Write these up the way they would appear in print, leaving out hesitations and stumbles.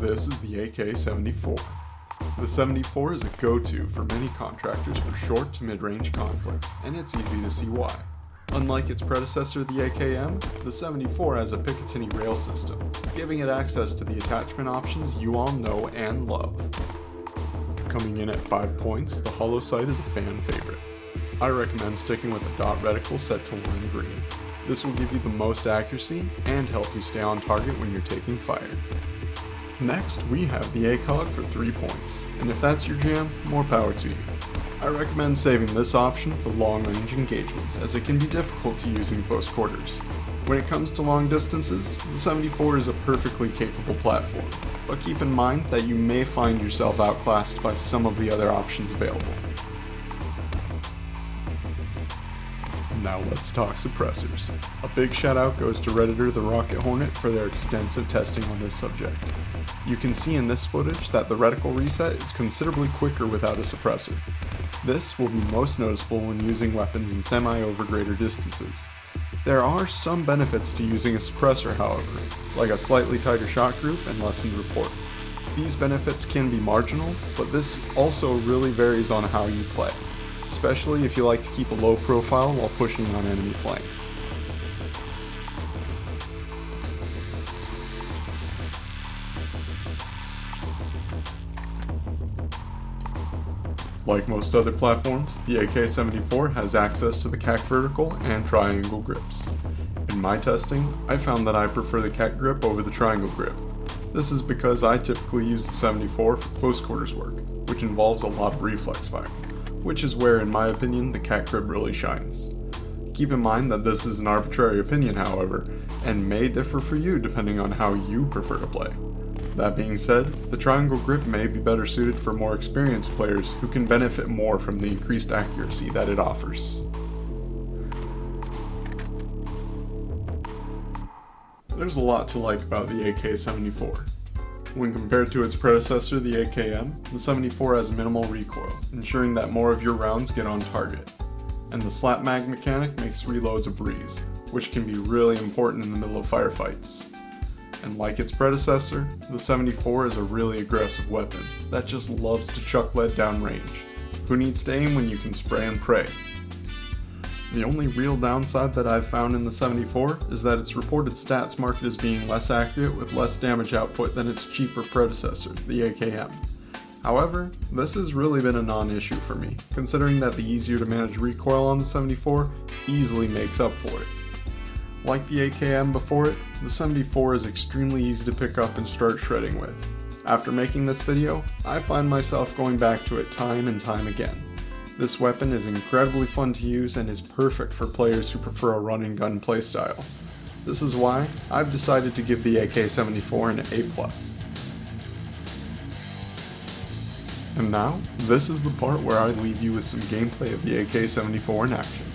This is the AK74. The 74 is a go-to for many contractors for short to mid-range conflicts, and it's easy to see why. Unlike its predecessor, the AKM, the 74 has a Picatinny rail system, giving it access to the attachment options you all know and love. Coming in at 5 points, the hollow sight is a fan favorite. I recommend sticking with a dot reticle set to lime green. This will give you the most accuracy and help you stay on target when you're taking fire. Next, we have the ACOG for 3 points, and if that's your jam, more power to you. I recommend saving this option for long-range engagements, as it can be difficult to use in close quarters. When it comes to long distances, the 74 is a perfectly capable platform, but keep in mind that you may find yourself outclassed by some of the other options available. Now let's talk suppressors. A big shout out goes to Redditor The Rocket Hornet for their extensive testing on this subject. You can see in this footage that the reticle reset is considerably quicker without a suppressor. This will be most noticeable when using weapons in semi-overgrader distances. There are some benefits to using a suppressor, however, like a slightly tighter shot group and lessened report. These benefits can be marginal, but this also really varies on how you play, especially if you like to keep a low profile while pushing on enemy flanks. Like most other platforms, the AK74 has access to the CAC vertical and triangle grips. In my testing, I found that I prefer the CAC grip over the triangle grip. This is because I typically use the 74 for close quarters work, which involves a lot of reflex fire, which is where, in my opinion, the CAC grip really shines. Keep in mind that this is an arbitrary opinion, however, and may differ for you depending on how you prefer to play. That being said, the triangle grip may be better suited for more experienced players who can benefit more from the increased accuracy that it offers. There's a lot to like about the AK74. When compared to its predecessor, the AKM, the 74 has minimal recoil, ensuring that more of your rounds get on target. And the slap mag mechanic makes reloads a breeze, which can be really important in the middle of firefights. And like its predecessor, the 74 is a really aggressive weapon that just loves to chuck lead down range. Who needs to aim when you can spray and pray? The only real downside that I've found in the 74 is that its reported stats mark it as being less accurate with less damage output than its cheaper predecessor, the AKM. However, this has really been a non-issue for me, considering that the easier to manage recoil on the 74 easily makes up for it. Like the AKM before it, the 74 is extremely easy to pick up and start shredding with. After making this video, I find myself going back to it time and time again. This weapon is incredibly fun to use and is perfect for players who prefer a run and gun playstyle. This is why I've decided to give the AK74 an A+. And now, this is the part where I leave you with some gameplay of the AK74 in action.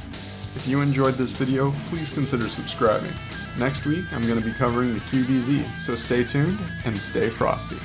If you enjoyed this video, please consider subscribing. Next week, I'm going to be covering the QBZ, so stay tuned and stay frosty.